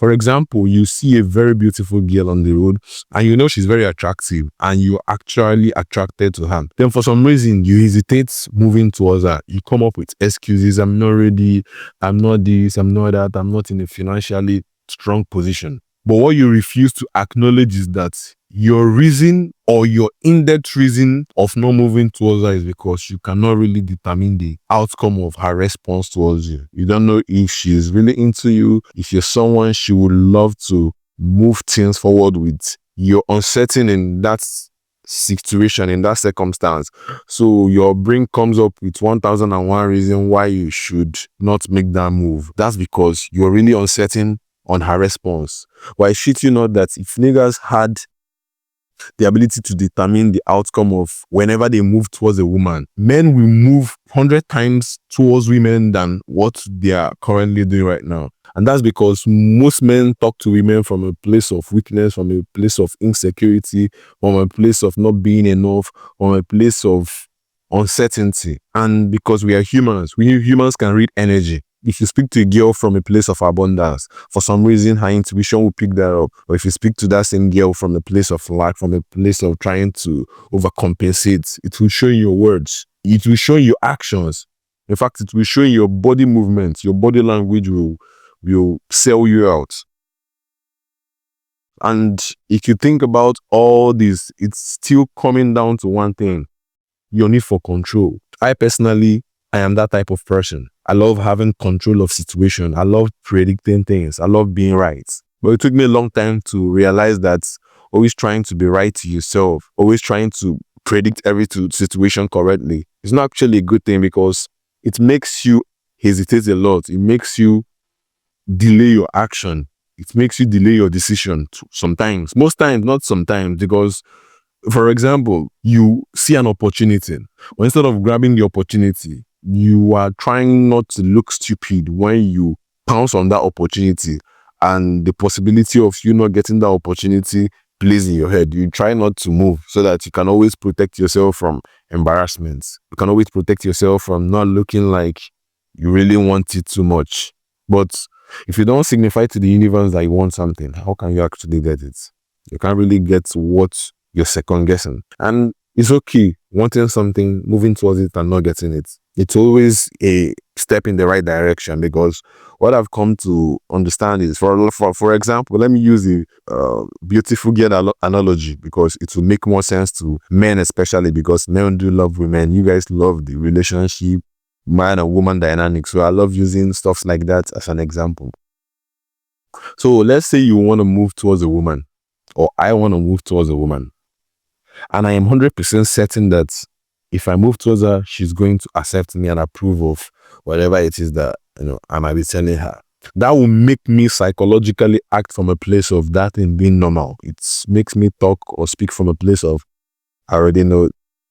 For example, you see a very beautiful girl on the road and you know she's very attractive and you're actually attracted to her. Then for some reason, you hesitate moving towards her. You come up with excuses. I'm not ready. I'm not this. I'm not that. I'm not in a financially strong position. But what you refuse to acknowledge is that your reason or your in-depth reason of not moving towards her is because you cannot really determine the outcome of her response towards you. You don't know if she's really into you, if you're someone she would love to move things forward with. You're uncertain in that situation, in that circumstance. So your brain comes up with 1001 reason why you should not make that move. That's because you're really uncertain on her response. But I shit you not that if niggas had the ability to determine the outcome of whenever they move towards a woman, men will move 100 times towards women than what they are currently doing right now. And that's because most men talk to women from a place of weakness, from a place of insecurity, from a place of not being enough, from a place of uncertainty. And because we are humans, we humans can read energy. If you speak to a girl from a place of abundance, for some reason, her intuition will pick that up. Or if you speak to that same girl from a place of lack, from a place of trying to overcompensate, it will show in your words. It will show in your actions. In fact, it will show in your body movements. Your body language will sell you out. And if you think about all this, it's still coming down to one thing: your need for control. I personally am that type of person. I love having control of situation. I love predicting things. I love being right. But it took me a long time to realize that always trying to be right to yourself, always trying to predict every situation correctly, is not actually a good thing, because it makes you hesitate a lot. It makes you delay your action. It makes you delay your decision sometimes. Most times, not sometimes, because for example, you see an opportunity, but instead of grabbing the opportunity, you are trying not to look stupid when you pounce on that opportunity, and the possibility of you not getting that opportunity plays in your head. You try not to move so that you can always protect yourself from embarrassments. You can always protect yourself from not looking like you really want it too much. But if you don't signify to the universe that you want something, how can you actually get it? You can't really get what you're second guessing. And it's okay wanting something, moving towards it and not getting it. It's always a step in the right direction, because what I've come to understand is, for example, let me use the beautiful girl analogy, because it will make more sense to men, especially because men do love women. You guys love the relationship, man and woman dynamic. So I love using stuff like that as an example. So let's say you want to move towards a woman, or I want to move towards a woman, and I am 100% certain that if I move towards her, she's going to accept me and approve of whatever it is that I might be telling her. That will make me psychologically act from a place of that thing being normal. It makes me talk or speak from a place of, I already know,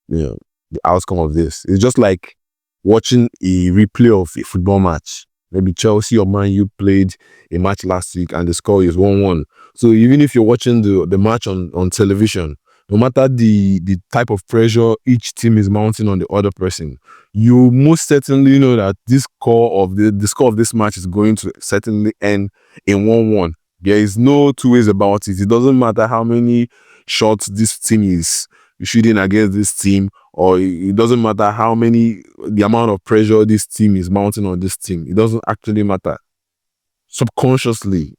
the outcome of this. It's just like watching a replay of a football match. Maybe Chelsea or Man U played a match last week and the score is 1-1. So even if you're watching the match on television, no matter the type of pressure each team is mounting on the other person, you most certainly know that the score of this match is going to certainly end in 1-1. There is no two ways about it. It doesn't matter how many shots this team is shooting against this team, or it doesn't matter the amount of pressure this team is mounting on this team. It doesn't actually matter. Subconsciously,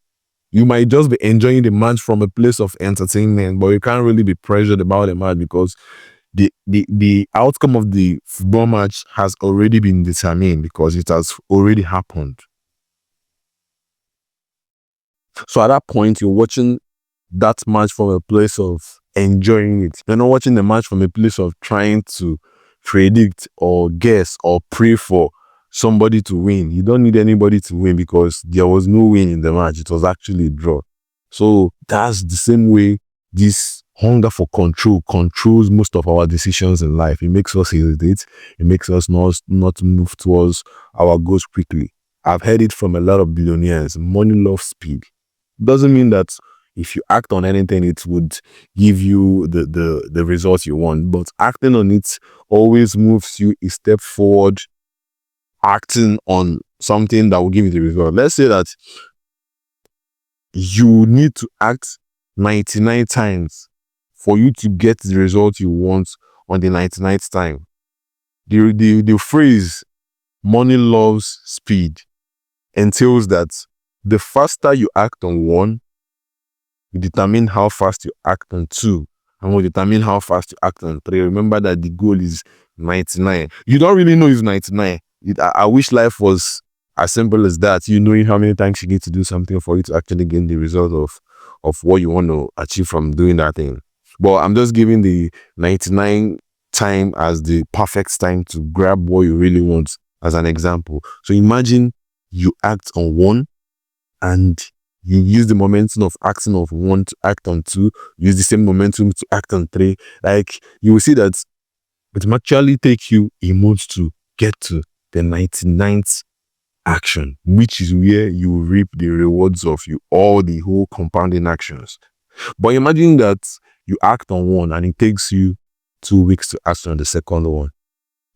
you might just be enjoying the match from a place of entertainment, but you can't really be pressured about the match, because the outcome of the football match has already been determined, because it has already happened. So at that point, you're watching that match from a place of enjoying it. You're not watching the match from a place of trying to predict or guess or pray for somebody to win. You don't need anybody to win, because there was no win in the match. It was actually a draw. So that's the same way this hunger for control controls most of our decisions in life. It makes us hesitate. It makes us not move towards our goals quickly. I've heard it from a lot of billionaires. Money loves speed. Doesn't mean that if you act on anything, it would give you the results you want. But acting on it always moves you a step forward. Acting on something that will give you the result. Let's say that you need to act 99 times for you to get the result you want on the 99th time. The phrase money loves speed entails that the faster you act on one, you determine how fast you act on two, and will determine how fast you act on three. Remember that the goal is 99. You don't really know it's 99. I wish life was as simple as that. You knowing how many times you need to do something for you to actually gain the result of what you want to achieve from doing that thing. But I'm just giving the 99 time as the perfect time to grab what you really want as an example. So imagine you act on one, and you use the momentum of acting of one to act on two, use the same momentum to act on three. Like, you will see that it will actually take you a month to get to the 99th action, which is where you reap the rewards of all the whole compounding actions. But imagine that you act on one and it takes you 2 weeks to act on the second one.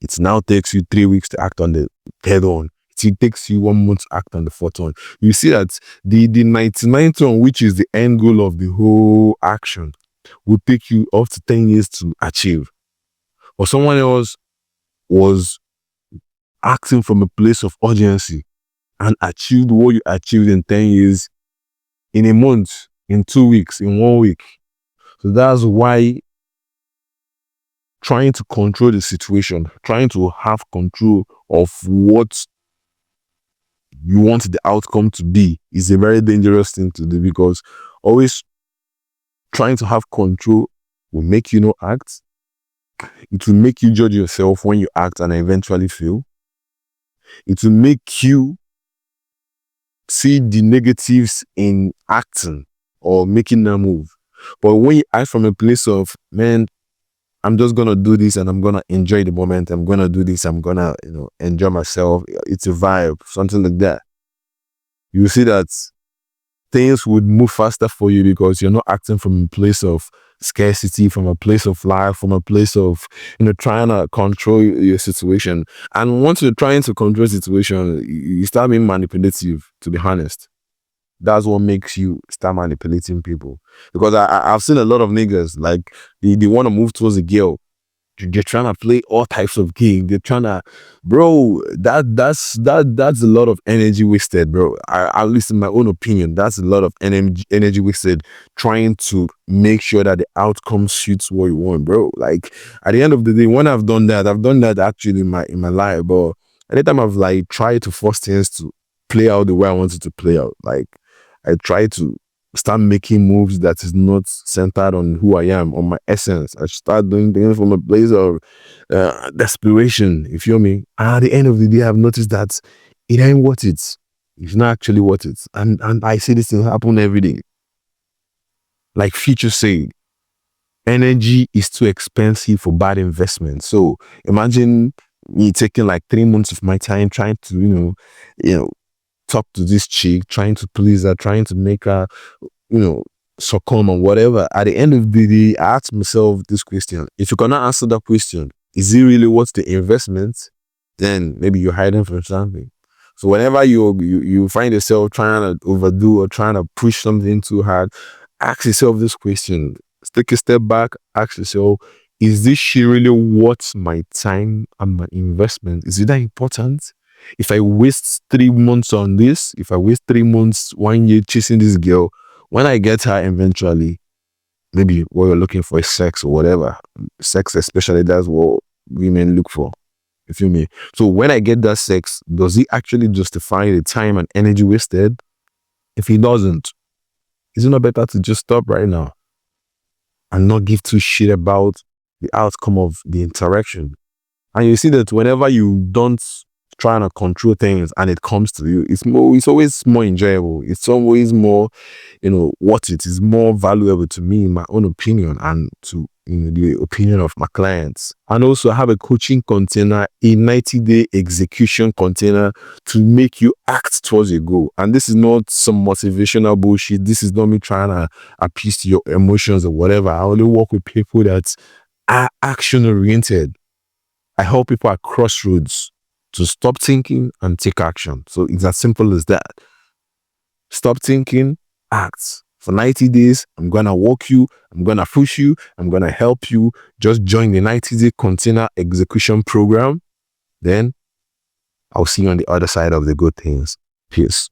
It now takes you 3 weeks to act on the third one. It takes you 1 month to act on the fourth one. You see that the 99th one, which is the end goal of the whole action, will take you up to 10 years to achieve. Or someone else was acting from a place of urgency and achieved what you achieved in 10 years, in a month, in 2 weeks, in 1 week. So that's why trying to control the situation, trying to have control of what you want the outcome to be, is a very dangerous thing to do, because always trying to have control will make you not act. It will make you judge yourself when you act and eventually fail. It will make you see the negatives in acting or making a move. But when you act from a place of, man, I'm just gonna do this and I'm gonna enjoy the moment, I'm gonna do this, I'm gonna enjoy myself, it's a vibe, something like that, you see that things would move faster for you, because you're not acting from a place of scarcity, from a place of life, from a place of trying to control your situation. And once you're trying to control the situation, you start being manipulative, to be honest. That's what makes you start manipulating people. Because I've seen a lot of niggas, like, they want to move towards a girl. They're trying to play all types of games. They're trying to, bro, that's a lot of energy wasted, bro. At least in my own opinion, that's a lot of energy wasted trying to make sure that the outcome suits what you want, bro. Like, at the end of the day, when I've done that actually in my life. But anytime I've like tried to force things to play out the way I wanted to play out, like, I try to start making moves that is not centered on who I am, on my essence. I start doing things from a place of desperation. You feel me? And at the end of the day, I've noticed that it ain't worth it. It's not actually worth it. And I see this thing happen every day. Like Future said, energy is too expensive for bad investment. So imagine me taking like 3 months of my time trying to, talk to this chick, trying to please her, trying to make her, succumb or whatever. At the end of the day, I ask myself this question: if you cannot answer that question, is it really worth the investment? Then maybe you're hiding from something. So whenever you find yourself trying to overdo or trying to push something too hard, ask yourself this question. Take a step back, ask yourself, is this shit really worth my time and my investment? Is it that important? If I waste 3 months on this, if I waste 3 months, 1 year chasing this girl, when I get her eventually, maybe what you're looking for is sex or whatever. Sex, especially, that's what women look for. You feel me? So when I get that sex, does it actually justify the time and energy wasted? If it doesn't, is it not better to just stop right now and not give two shit about the outcome of the interaction? And you see that whenever you don't try to control things and it comes to you, it's always more enjoyable. It's always more, what it is more valuable to me, in my own opinion, and to the opinion of my clients. And also I have a coaching container, a 90-day execution container to make you act towards your goal. And this is not some motivational bullshit. This is not me trying to appease to your emotions or whatever. I only work with people that are action oriented. I help people at crossroads to stop thinking and take action. So it's as simple as that. Stop thinking, act. For 90 days, I'm going to walk you, I'm going to push you, I'm going to help you. Just join the 90-day container execution program. Then I'll see you on the other side of the good things. Peace.